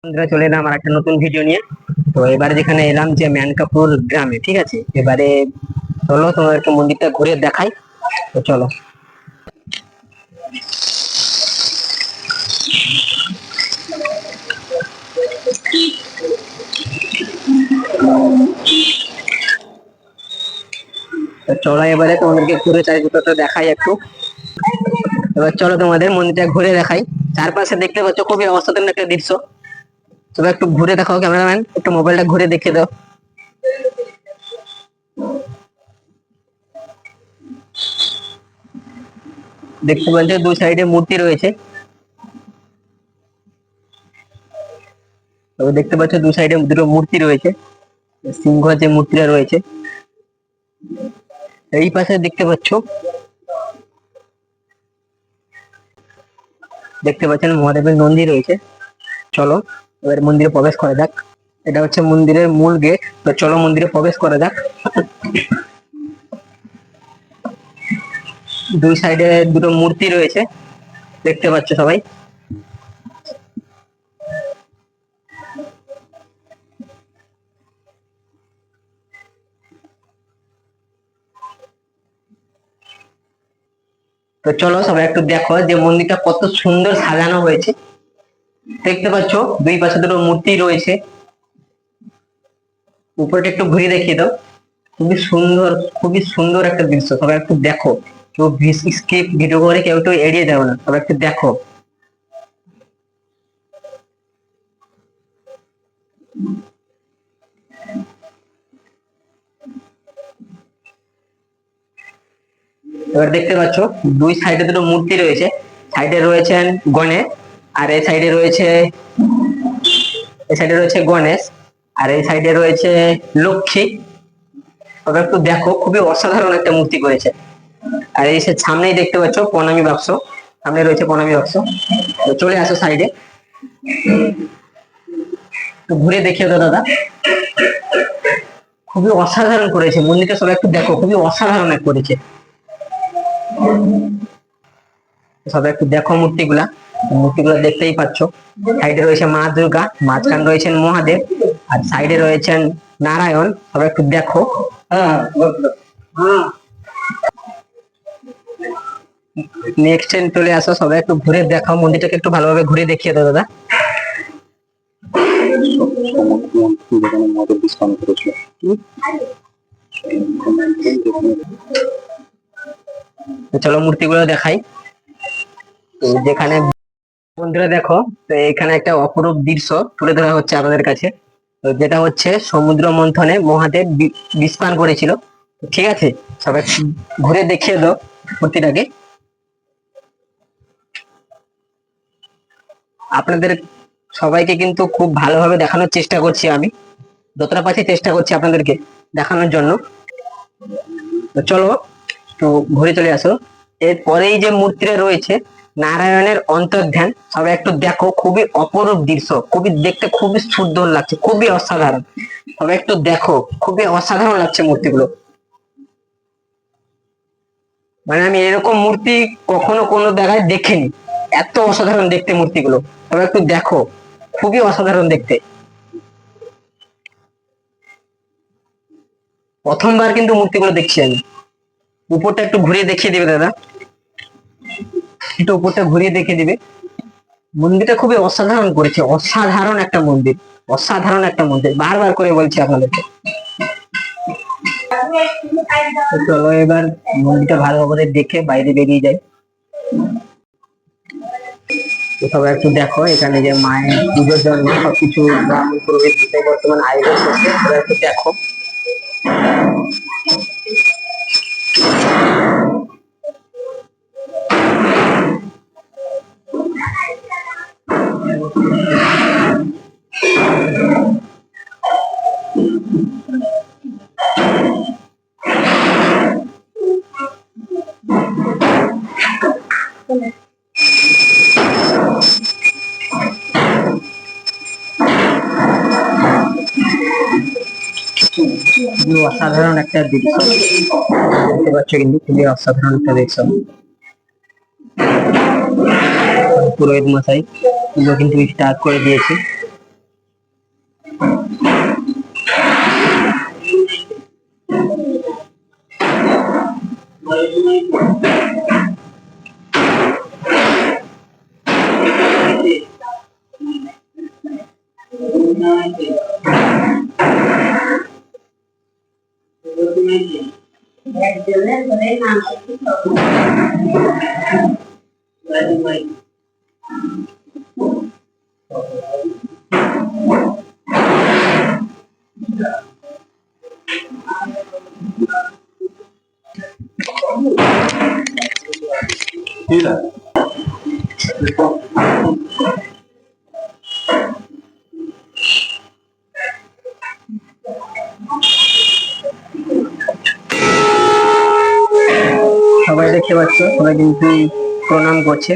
বন্ধুরা, চলে এলাম আমার একটা নতুন ভিডিও নিয়ে। তো এবারে যেখানে এলাম যে ম্যানকাপুর গ্রামে, ঠিক আছে। এবারে চলো তোমাদেরকে মন্দিরটা ঘুরে দেখাই। তো চলো। তো চলো এবারে তোমাদেরকে ঘুরে চারিদিকটা দেখাই একটু। এবার চলো তোমাদের মন্দিরটা ঘুরে দেখাই। চারপাশে দেখতে পাচ্ছ খুবই অসাধারণ একটা দৃশ্য। তবে একটু ঘুরে দেখাও ক্যামেরাম্যান, একটু মোবাইলটা ঘুরে দেখিয়ে দাও। দেখতে পাচ্ছ দুই সাইডে মূর্তি রয়েছে। তবে দেখতে পাচ্ছ দু সাইডে দুটো মূর্তি রয়েছে। সিংহ যে মূর্তিটা রয়েছে এই পাশে দেখতে পাচ্ছেন মহাদেবের নন্দী রয়েছে। চলো এবার মন্দিরে প্রবেশ করা যাক। এটা হচ্ছে মন্দিরের মূল গেট। তো চলো মন্দিরে প্রবেশ করা যাক। দুই সাইডে দুটো মূর্তি রয়েছে, দেখতে পাচ্ছ সবাই। তো চলো সবাই একটু দেখো যে মন্দিরটা কত সুন্দর সাজানো হয়েছে। দেখতে পাচ্ছ দুই পাশে দুটো মূর্তি রয়েছে। উপরটা একটু ঘুরিয়ে দেখিয়ে দাও। খুবই সুন্দর, খুবই সুন্দর একটা দৃশ্য। সবাই একটু দেখো। কেউ স্কিপ ভিডিও করে কেউ একটু এড়িয়ে যাও না, সবাই একটু দেখো। এবার দেখতে পাচ্ছ দুই সাইডে দুটো মূর্তি রয়েছে। সাইডে রয়েছেন গণেশ, আর এই সাইডে রয়েছে গণেশ, আর এই সাইডে রয়েছে লক্ষ্মী। তবে একটু দেখো খুবই অসাধারণ একটা মূর্তি করেছে। আর এই সামনেই দেখতে পাচ্ছ প্রণামী বাক্স, সামনে রয়েছে প্রণামী বাক্স। তো চলে আসো সাইডে, তো ঘুরে দেখিয়ে দাও দাদা। খুবই অসাধারণ করেছে মন্দিরটা, সবাই একটু দেখো খুবই অসাধারণ করেছে। সবাই একটু দেখো মূর্তিগুলা। মূর্তিগুলো দেখতেই পাচ্ছ। সাইডে রয়েছে মা দুর্গা, মাঝখানে রয়েছেন মহাদেব, আর সাইডে রয়েছেন নারায়ণ। সবাই একটু দেখো। নেক্সট চলে আসো, সবাই একটু ঘুরে দেখাও মন্দিরটাকে, একটু ভালোভাবে ঘুরে দেখিয়ে দাও দাদা। চলো মূর্তিগুলো দেখাই। তো যেখানে বন্ধুরা দেখো, তো এখানে একটা অপরূপ দৃশ্য তুলে ধরা হচ্ছে আমাদের কাছে। তো যেটা হচ্ছে সমুদ্র মন্থনে মহাদেব বিষ পান করেছিল। ঠিক আছে, সবাই ঘুরে দেখিয়ে দাও মূর্তিটাকে। আপনাদের সবাইকে কিন্তু খুব ভালোভাবে দেখানোর চেষ্টা করছি আমি, যতটা পারছি চেষ্টা করছি আপনাদেরকে দেখানোর জন্য। তো চলো তো ঘুরে চলে আসো। এরপরেই যে মূর্তিটা রয়েছে নারায়ণের অন্তর্ধান, সবাই একটু দেখো। খুবই অপরূপ দৃশ্য, খুবই দেখতে খুবই সুন্দর লাগছে, খুবই অসাধারণ। সবাই একটু দেখো, খুবই অসাধারণ লাগছে মূর্তিগুলো। মানে আমি এরকম মূর্তি কখনো কোনো জায়গায় দেখিনি, এত অসাধারণ দেখতে মূর্তিগুলো। সবাই একটু দেখো, খুবই অসাধারণ দেখতে। প্রথমবার কিন্তু মূর্তিগুলো দেখছি আমি। উপরটা একটু ঘুরিয়ে দেখিয়ে দিবে দাদা, একটু উপরটা ঘুরিয়ে দেখিয়ে দিবে। মন্দিরটা খুবই অসাধারণ করেছে, অসাধারণ একটা মন্দির, অসাধারণ একটা মন্দির, বারবার করে বলছি আপনাদেরকে। তো চলো এবার মন্দিরটা ভালোভাবে দেখে বাইরে বেরিয়ে যাই। তো সবাই একটু দেখো, এখানে যে মায়ের পুজোর জন্য সবকিছু ব্রাহ্মণ পুরোহিত বর্তমান আয়োজন করছে, সবাই একটু দেখো। খুবই অসাধারণ একটা দৃশ্য দেখতে পাচ্ছ, কিন্তু খুবই অসাধারণ একটা দৃশ্য। পুরোহিত মশাই পুজো কিন্তু স্টার্ট করে দিয়েছে। সবাই দেখতে পাচ্ছ, সবাই কিন্তু প্রণাম করছে।